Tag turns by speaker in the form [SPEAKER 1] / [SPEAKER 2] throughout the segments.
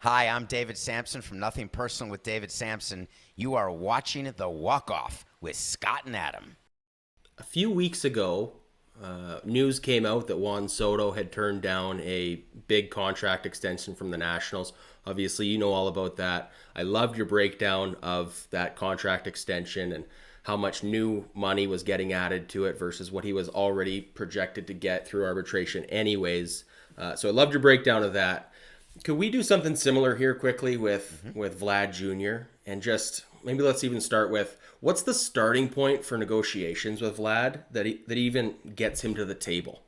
[SPEAKER 1] Hi, I'm David Samson from Nothing Personal with David Samson. You are watching The Walk-Off with Scott and Adam.
[SPEAKER 2] A few weeks ago, news came out that Juan Soto had turned down a big contract extension from the Nationals. Obviously, you know all about that. I loved your breakdown of that contract extension and how much new money was getting added to it versus what he was already projected to get through arbitration, anyways. So I loved your breakdown of that. Could we do something similar here quickly with Vlad Jr. and just maybe let's even start with what's the starting point for negotiations with Vlad that even gets him to the table?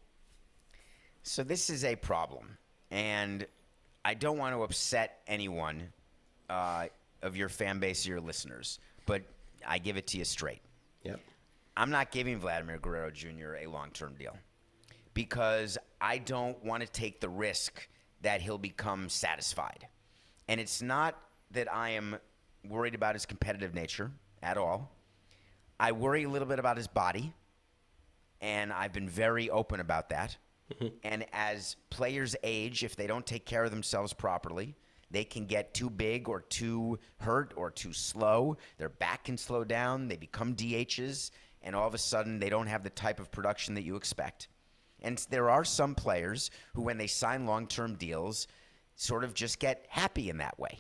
[SPEAKER 1] So this is a problem, and I don't want to upset anyone of your fan base or your listeners, but I give it to you straight.
[SPEAKER 2] Yep.
[SPEAKER 1] I'm not giving Vladimir Guerrero Jr. a long-term deal because I don't want to take the risk that he'll become satisfied. And it's not that I am worried about his competitive nature at all. I worry a little bit about his body, and I've been very open about that. And as players age, if they don't take care of themselves properly, they can get too big or too hurt or too slow. Their back can slow down. They become DHs, and all of a sudden they don't have the type of production that you expect. And there are some players who, when they sign long-term deals, sort of just get happy in that way.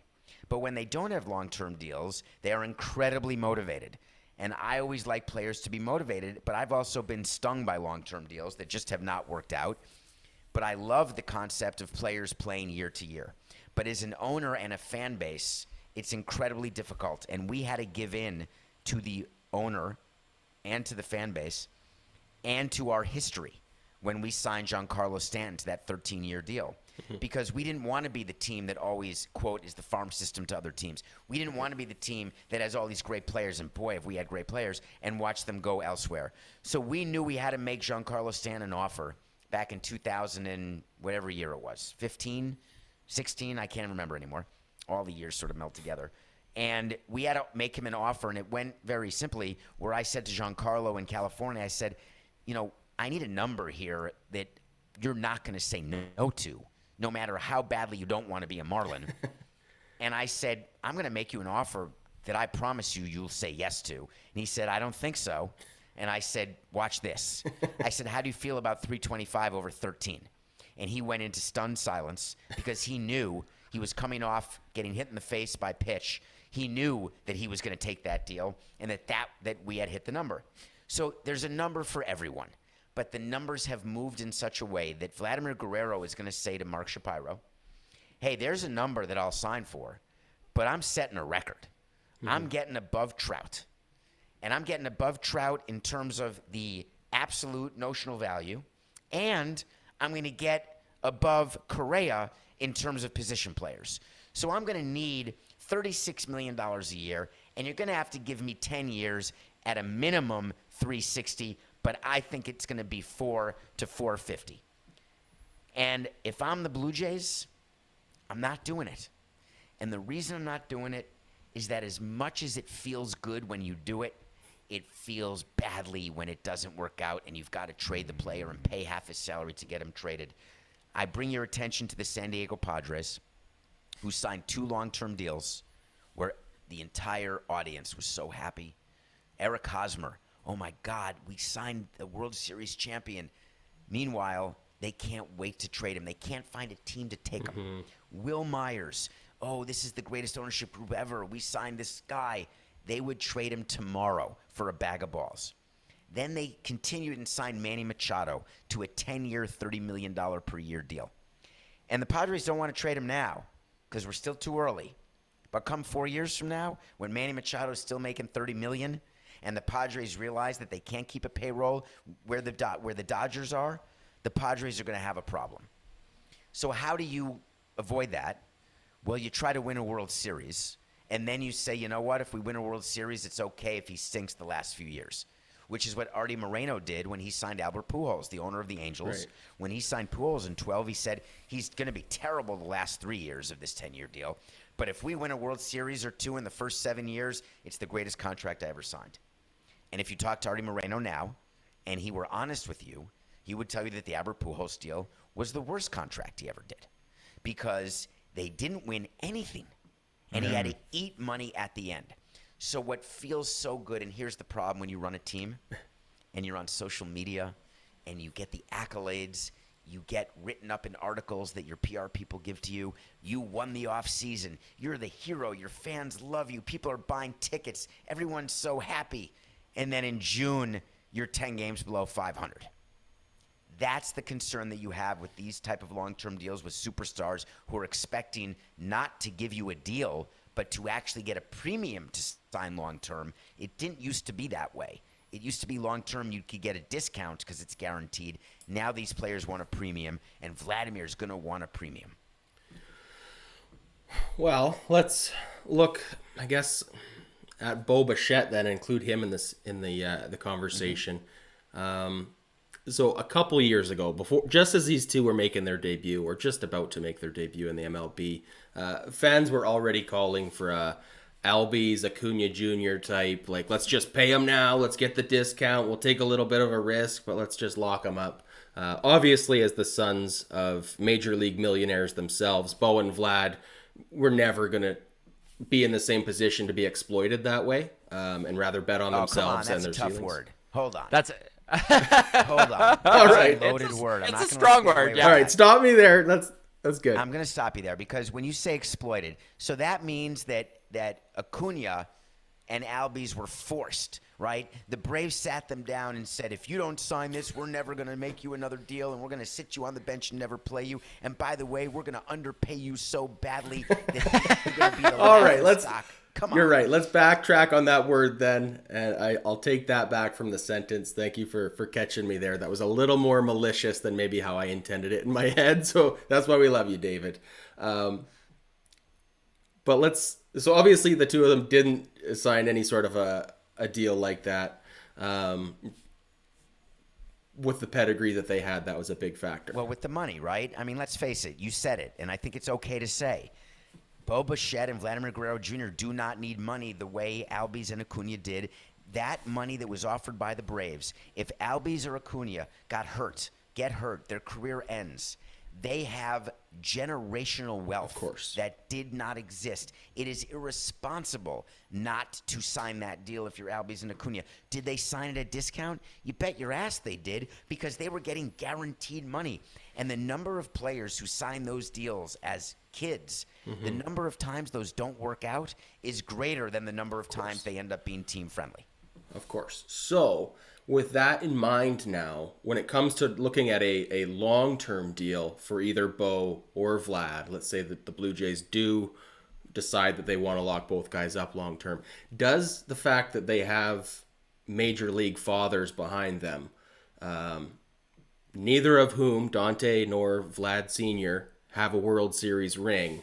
[SPEAKER 1] But when they don't have long-term deals, they are incredibly motivated. And I always like players to be motivated, but I've also been stung by long-term deals that just have not worked out. But I love the concept of players playing year to year. But as an owner and a fan base, it's incredibly difficult. And we had to give in to the owner and to the fan base and to our history when we signed Giancarlo Stanton to that 13-year deal. Because we didn't want to be the team that always, quote, is the farm system to other teams. We didn't want to be the team that has all these great players, and boy, if we had great players, and watch them go elsewhere. So we knew we had to make Giancarlo Stanton an offer back in 2000 and whatever year it was, 15, 16, I can't remember anymore. All the years sort of melt together. And we had to make him an offer, and it went very simply, where I said to Giancarlo in California, I said, you know, I need a number here that you're not going to say no to, no matter how badly you don't want to be a Marlin. And I said, I'm going to make you an offer that I promise you you'll say yes to. And he said, I don't think so. And I said, watch this. I said, how do you feel about 325 over 13? And he went into stunned silence because he knew he was coming off getting hit in the face by pitch. He knew that he was going to take that deal and that we had hit the number. So there's a number for everyone. But the numbers have moved in such a way that Vladimir Guerrero is going to say to Mark Shapiro, hey, there's a number that I'll sign for, but I'm setting a record. I'm getting above Trout. And I'm getting above Trout in terms of the absolute notional value, and I'm going to get above Correa in terms of position players. So I'm going to need $36 million a year, and you're going to have to give me 10 years at a minimum 360, but I think it's going to be 4 to 450. And if I'm the Blue Jays, I'm not doing it. And the reason I'm not doing it is that as much as it feels good when you do it, it feels badly when it doesn't work out and you've got to trade the player and pay half his salary to get him traded. I bring your attention to the San Diego Padres, who signed 2 long-term deals where the entire audience was so happy. Eric Hosmer, oh my God, we signed the World Series champion. Meanwhile, they can't wait to trade him. They can't find a team to take him. Will Myers, oh, this is the greatest ownership group ever. We signed this guy. They would trade him tomorrow for a bag of balls. Then they continued and signed Manny Machado to a 10-year, $30 million per year deal. And the Padres don't want to trade him now because we're still too early. But come 4 years from now, when Manny Machado is still making $30 million, and the Padres realize that they can't keep a payroll where the Dodgers are, the Padres are going to have a problem. So how do you avoid that? Well, you try to win a World Series, and then you say, you know what, if we win a World Series, it's okay if he stinks the last few years, which is what Artie Moreno did when he signed Albert Pujols, the owner of the Angels.
[SPEAKER 2] Right.
[SPEAKER 1] When he signed Pujols in 12, he said he's going to be terrible the last 3 years of this 10-year deal. But if we win a World Series or 2 in the first 7 years, it's the greatest contract I ever signed. And if you talk to Artie Moreno now, and he were honest with you, he would tell you that the Albert Pujols deal was the worst contract he ever did. Because They didn't win anything. And he had to eat money at the end. So what feels so good, and here's the problem when you run a team and you're on social media and you get the accolades, you get written up in articles that your PR people give to you. You won the off season. You're the hero. Your fans love you. People are buying tickets. Everyone's so happy. And then in June, you're 10 games below 500. That's the concern that you have with these type of long-term deals with superstars who are expecting not to give you a deal, but to actually get a premium to sign long-term. It didn't used to be that way. It used to be long-term you could get a discount because it's guaranteed. Now these players want a premium, and Vladimir's going to want a premium.
[SPEAKER 2] Well, let's look, I guess, at Bo Bichette then, include him in the conversation. So a couple years ago, just as these two were making their debut, or just about to make their debut in the MLB, fans were already calling for a Albies, Acuna Jr. type, like, let's just pay him now, let's get the discount, we'll take a little bit of a risk, but let's just lock him up. Obviously, as the sons of major league millionaires themselves, Bo and Vlad were never going to be in the same position to be exploited that way, and rather bet on themselves and their ceilings.
[SPEAKER 1] That's a tough word. Hold on.
[SPEAKER 3] Hold
[SPEAKER 1] on.
[SPEAKER 2] All right.
[SPEAKER 1] Loaded word.
[SPEAKER 3] It's a strong word. Yeah.
[SPEAKER 2] All right, stop me there. That's good.
[SPEAKER 1] I'm going to stop you there because when you say exploited, so that means that Acuna and Albies were forced, right? The Braves sat them down and said, if you don't sign this, we're never going to make you another deal, and we're going to sit you on the bench and never play you. And by the way, we're going to underpay you so badly that you're going to be the
[SPEAKER 2] All right,
[SPEAKER 1] stock. Come on.
[SPEAKER 2] You're right. Let's backtrack on that word then, and I'll take that back from the sentence. Thank you for catching me there. That was a little more malicious than maybe how I intended it in my head, so that's why we love you, David. So obviously the two of them didn't sign any sort of a deal like that. With the pedigree that they had, that was a big factor.
[SPEAKER 1] Well, with the money, right? I mean, let's face it. You said it, and I think it's okay to say. Bo Bichette and Vladimir Guerrero Jr. do not need money the way Albies and Acuna did. That money that was offered by the Braves, if Albies or Acuna get hurt, their career ends. They have generational wealth,
[SPEAKER 2] of course,
[SPEAKER 1] that did not exist. It is irresponsible not to sign that deal if you're Albies and Acuna. Did they sign at a discount? You bet your ass they did, because they were getting guaranteed money. And the number of players who sign those deals as kids, the number of times those don't work out is greater than the number of times they end up being team friendly.
[SPEAKER 2] Of course. So with that in mind now, when it comes to looking at a long-term deal for either Bo or Vlad, let's say that the Blue Jays do decide that they want to lock both guys up long-term, does the fact that they have major league fathers behind them, neither of whom, Dante nor Vlad Sr., have a World Series ring,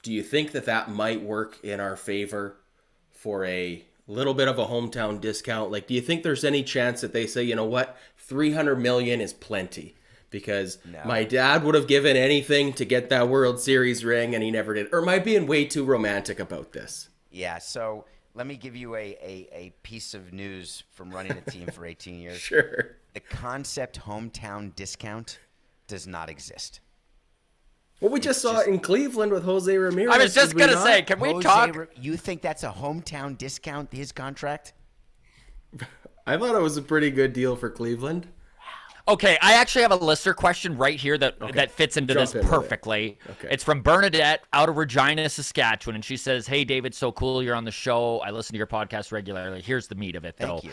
[SPEAKER 2] do you think that might work in our favor for a little bit of a hometown discount? Like, do you think there's any chance that they say, you know what, $300 million is plenty? Because my dad would have given anything to get that World Series ring, and he never did. Or am I being way too romantic about this?
[SPEAKER 1] Yeah, so let me give you a piece of news from running a team for 18 years.
[SPEAKER 2] Sure.
[SPEAKER 1] The concept hometown discount does not exist.
[SPEAKER 2] Well, we just saw it in Cleveland with Jose Ramirez.
[SPEAKER 3] I was just going to say, can we talk?
[SPEAKER 1] You think that's a hometown discount, his contract?
[SPEAKER 2] I thought it was a pretty good deal for Cleveland.
[SPEAKER 3] Okay, I actually have a listener question right here that fits into this perfectly.
[SPEAKER 2] Okay.
[SPEAKER 3] It's from Bernadette out of Regina, Saskatchewan, and she says, "Hey, David, so cool you're on the show. I listen to your podcast regularly. Here's the meat of it, though.
[SPEAKER 1] Thank you.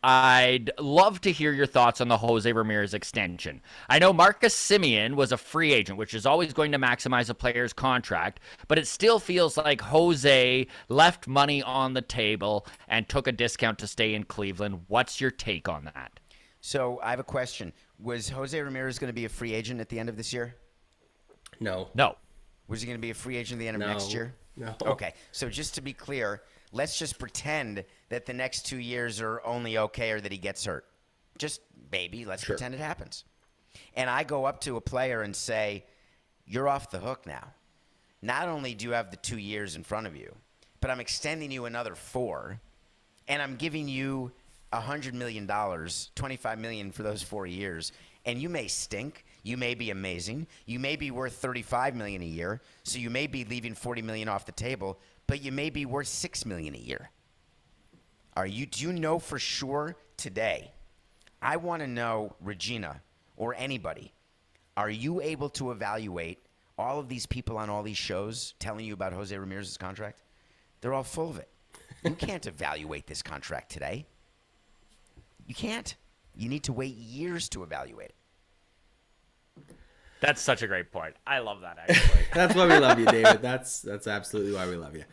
[SPEAKER 3] I'd love to hear your thoughts on the Jose Ramirez extension. I know Marcus Semien was a free agent, which is always going to maximize a player's contract, but it still feels like Jose left money on the table and took a discount to stay in Cleveland. What's your take on that?"
[SPEAKER 1] So I have a question. Was Jose Ramirez going to be a free agent at the end of this year?
[SPEAKER 2] No.
[SPEAKER 1] Was he going to be a free agent at the end of next year?
[SPEAKER 2] No.
[SPEAKER 1] Okay. So just to be clear, let's just pretend that the next 2 years are only okay, or that he gets hurt. Just maybe. Let's pretend it happens. And I go up to a player and say, you're off the hook now. Not only do you have the 2 years in front of you, but I'm extending you another 4, and I'm giving you $100 million, $25 million for those 4 years, and you may stink. You may be amazing. You may be worth $35 million a year, so you may be leaving $40 million off the table, but you may be worth $6 million a year. Do you know for sure today? I want to know, Regina or anybody, are you able to evaluate all of these people on all these shows telling you about Jose Ramirez's contract? They're all full of it. You can't evaluate this contract today. You can't. You need to wait years to evaluate it.
[SPEAKER 3] That's such a great point. I love that, actually.
[SPEAKER 2] That's why we love you, David. That's absolutely why we love you.